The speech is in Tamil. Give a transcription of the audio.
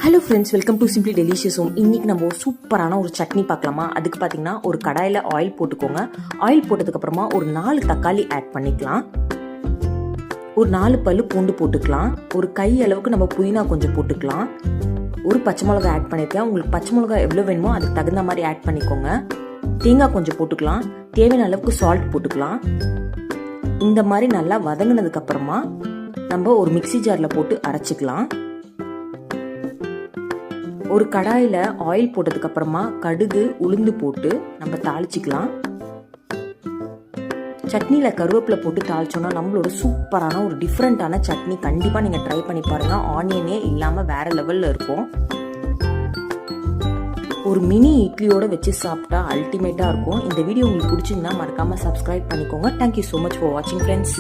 Hello friends, welcome to simply delicious home. இன்றைக்கி நம்ம ஒரு சூப்பரான ஒரு சட்னி பார்க்கலாமா. அதுக்கு பார்த்தீங்கன்னா ஒரு கடாயில் ஆயில் போட்டுக்கோங்க. ஆயில் போட்டதுக்கப்புறமா ஒரு 4 தக்காளி ஆட் பண்ணிக்கலாம். ஒரு 4 பல்லு பூண்டு போட்டுக்கலாம். ஒரு கை அளவுக்கு நம்ம புதினா கொஞ்சம் போட்டுக்கலாம். ஒரு பச்சை மிளகா ஆட் பண்ணியிருக்கேன். உங்களுக்கு பச்சை மிளகா எவ்வளோ வேணுமோ அதுக்கு தகுந்த மாதிரி ஆட் பண்ணிக்கோங்க. தேங்காய் கொஞ்சம் போட்டுக்கலாம். தேவையான அளவுக்கு சால்ட் போட்டுக்கலாம். இந்த மாதிரி நல்லா வதங்கினதுக்கப்புறமா நம்ம ஒரு மிக்சி ஜாரில் போட்டு அரைச்சிக்கலாம். ஒரு கடாயில் ஆயில் போட்டதுக்கு அப்புறமா கடுகு உளுந்து போட்டு நம்ம தாளிச்சிக்கலாம். சட்னியில் கருவேப்பிலை போட்டு தாளிச்சோன்னா நம்மளோட சூப்பரான ஒரு டிஃப்ரெண்ட்டான சட்னி கண்டிப்பாக நீங்கள் ட்ரை பண்ணி பாருங்கள். ஆனியனே இல்லாமல் வேற லெவலில் இருக்கும். ஒரு மினி இட்லியோட வச்சு சாப்பிட்டா அல்டிமேட்டாக இருக்கும். இந்த வீடியோ உங்களுக்கு பிடிச்சிருந்தா மறக்காமல் சப்ஸ்கிரைப் பண்ணிக்கோங்க. தேங்க்யூ ஸோ மச் ஃபார் வாட்சிங் ஃப்ரெண்ட்ஸ்.